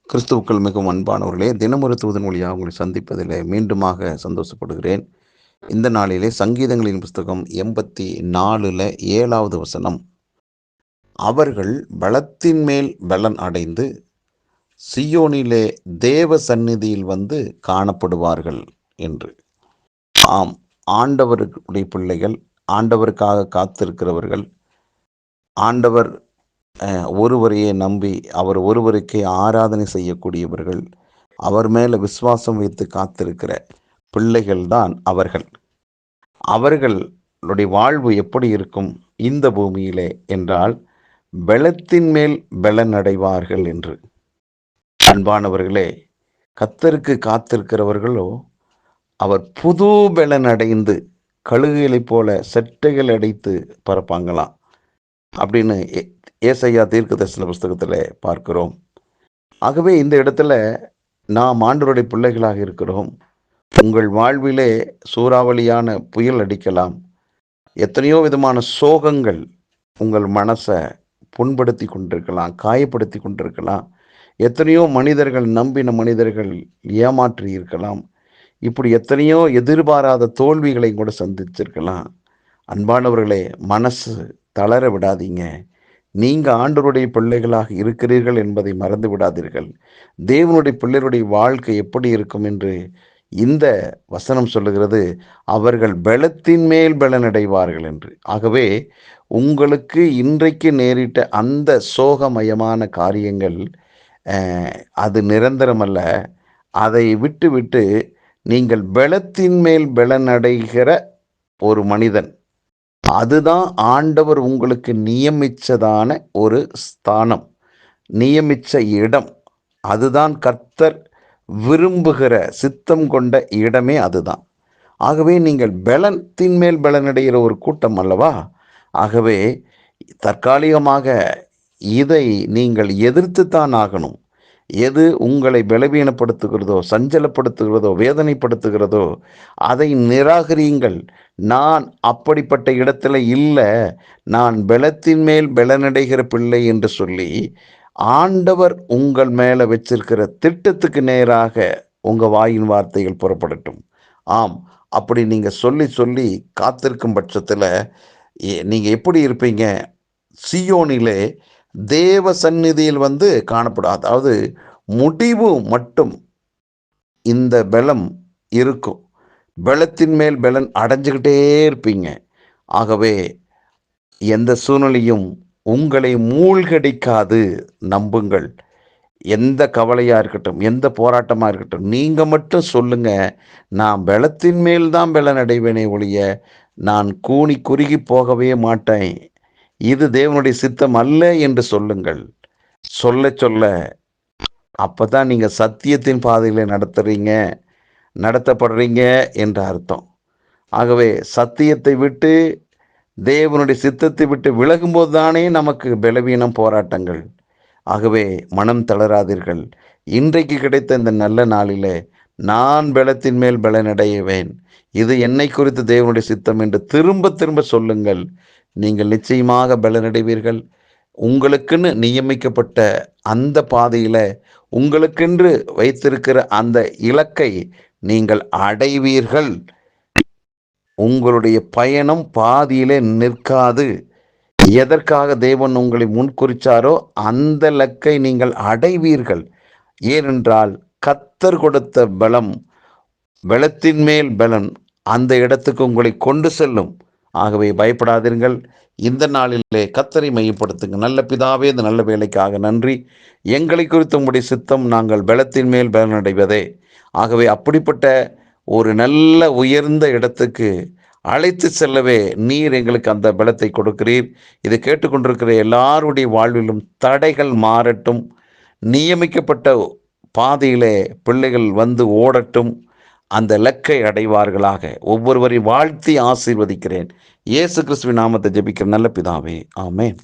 கிறிஸ்துவுக்கள் மிகவும் அன்பானவர்களே, தினமொரு தூதன் மொழியாக உங்களை சந்திப்பதில் மீண்டுமாக சந்தோஷப்படுகிறேன். இந்த நாளிலே சங்கீதங்களின் புஸ்தகம் 84 7வது வசனம், அவர்கள் பலத்தின் மேல் பலன் அடைந்து சியோனிலே தேவ சந்நிதியில் வந்து காணப்படுவார்கள் என்று. ஆம், ஆண்டவருடைய பிள்ளைகள், ஆண்டவருக்காக காத்திருக்கிறவர்கள், ஆண்டவர் ஒருவரையே நம்பி அவர் ஒருவருக்கே ஆராதனை செய்யக்கூடியவர்கள், அவர் மேலே விசுவாசம் வைத்து காத்திருக்கிற பிள்ளைகள் தான் அவர்கள். அவர்களுடைய வாழ்வு எப்படி இருக்கும் இந்த பூமியிலே என்றால், பலத்தின் மேல் பலன் அடைவார்கள் என்று. அன்பானவர்களே, கர்த்தருக்கு காத்திருக்கிறவர்களோ அவர் புது பலன் அடைந்து கழுகுகளைப் போல செட்டைகள் அடைத்து பறப்பாங்களாம் அப்படின்னு ஏசாயா தீர்க்கதரிசன புஸ்தகத்தில் பார்க்கிறோம். ஆகவே இந்த இடத்துல நாம் ஆண்டவருடைய பிள்ளைகளாக இருக்கிறோம். உங்கள் வாழ்விலே சூறாவளியான புயல் அடிக்கலாம், எத்தனையோ விதமான சோகங்கள் உங்கள் மனசை புண்படுத்தி கொண்டிருக்கலாம், காயப்படுத்தி கொண்டிருக்கலாம், எத்தனையோ மனிதர்கள், நம்பின மனிதர்கள் ஏமாற்றி இருக்கலாம், இப்படி எத்தனையோ எதிர்பாராத தோல்விகளை கூட சந்திச்சிருக்கலாம். அன்பானவர்களே, மனசு தளர விடாதீங்க. நீங்கள் ஆண்டவருடைய பிள்ளைகளாக இருக்கிறீர்கள் என்பதை மறந்து விடாதீர்கள். தேவனுடைய பிள்ளைகளுடைய வாழ்க்கை எப்படி இருக்கும் என்று இந்த வசனம் சொல்லுகிறது, அவர்கள் பலத்தின் மேல் பலனடைவார்கள் என்று. ஆகவே உங்களுக்கு இன்றைக்கு நேரிட்ட அந்த சோகமயமான காரியங்கள் அது நிரந்தரமல்ல. அதை விட்டு நீங்கள் பலத்தின் மேல் பலனடைகிற ஒரு மனிதன், அதுதான் ஆண்டவர் உங்களுக்கு நியமித்ததான ஒரு ஸ்தானம், நியமித்த இடம். அதுதான் கர்த்தர் விரும்புகிற சித்தம் கொண்ட இடமே அதுதான். ஆகவே நீங்கள் பலத்தின் மேல் பலனடைகிற ஒரு கூட்டம் அல்லவா. ஆகவே தற்காலிகமாக இதை நீங்கள் எதிர்த்துத்தான் ஆகணும். எது உங்களை பலவீனப்படுத்துகிறதோ, சஞ்சலப்படுத்துகிறதோ, வேதனைப்படுத்துகிறதோ அதை நிராகரியுங்கள். நான் அப்படிப்பட்ட இடத்துல இல்லை, நான் பலத்தின் மேல் பலனடைகிற பிள்ளை என்று சொல்லி ஆண்டவர் உங்கள் மேலே வச்சிருக்கிற திட்டத்துக்கு நேராக உங்கள் வாயின் வார்த்தைகள் புறப்படட்டும். ஆம், அப்படி நீங்கள் சொல்லி காத்திருக்கும் பட்சத்தில் நீங்கள் எப்படி இருப்பீங்க? சியோனிலே தேவ சந்நிதியில் வந்து காணப்படும். அதாவது முடிவு மட்டும் இந்த பலம் இருக்கும். பலத்தின் மேல் பலன் அடைஞ்சுக்கிட்டே இருப்பீங்க. ஆகவே எந்த சூழ்நிலையும் உங்களை மூழ்கடிக்காது, நம்புங்கள். எந்த கவலையாக இருக்கட்டும், எந்த போராட்டமாக இருக்கட்டும், நீங்கள் மட்டும் சொல்லுங்க, நான் பலத்தின் மேல் தான் பலன் அடைவேனே ஒழிய நான் கூனி குறுகி போகவே மாட்டேன், இது தேவனுடைய சித்தம் அல்ல என்று சொல்லுங்கள். சொல்ல அப்போ தான் நீங்கள் சத்தியத்தின் பாதையில் நடத்தப்படுறீங்க என்ற அர்த்தம். ஆகவே சத்தியத்தை விட்டு, தேவனுடைய சித்தத்தை விட்டு விலகும்போது தானே நமக்கு பலவீனம், போராட்டங்கள். ஆகவே மனம் தளராதீர்கள். இன்றைக்கு கிடைத்த இந்த நல்ல நாளிலே நான் பலத்தின் மேல் பலனடைவேன், இது என்னை குறித்து தேவனுடைய சித்தம் என்று திரும்ப சொல்லுங்கள். நீங்கள் நிச்சயமாக பலனடைவீர்கள். உங்களுக்குன்னு நியமிக்கப்பட்ட அந்த பாதையில், உங்களுக்கென்று வைத்திருக்கிற அந்த இலக்கை நீங்கள் அடைவீர்கள். உங்களுடைய பயணம் பாதியிலே நிற்காது. எதற்காக தேவன் உங்களை முன்குறிச்சாரோ அந்த இலக்கை நீங்கள் அடைவீர்கள். ஏனென்றால் கர்த்தர் கொடுத்த பலத்தின் மேல் பலன் அந்த இடத்துக்கு உங்களை கொண்டு செல்லும். ஆகவே பயப்படாதீர்கள். இந்த நாளிலே கர்த்தரை மையப்படுத்துங்க. நல்ல பிதாவே, இந்த நல்ல வேலைக்காக நன்றி. எங்களை குறித்து உங்களுடைய சித்தம் நாங்கள் பலத்தின் மேல் பலனடைவதே. ஆகவே அப்படிப்பட்ட ஒரு நல்ல உயர்ந்த இடத்துக்கு அழைத்து செல்லவே நீர் எங்களுக்கு அந்த பலத்தை கொடுக்கிறீர். இதை கேட்டுக்கொண்டிருக்கிற எல்லாருடைய வாழ்விலும் தடைகள் மாறட்டும். நியமிக்கப்பட்ட பாதையிலே பிள்ளைகள் வந்து ஓடட்டும். அந்த இலக்கை அடைவார்களாக. ஒவ்வொருவரையும் வாழ்த்தி ஆசீர்வதிக்கிறேன். இயேசு கிறிஸ்துவின் நாமத்தை ஜெபிக்கிற நல்ல பிதாவே, ஆமென்.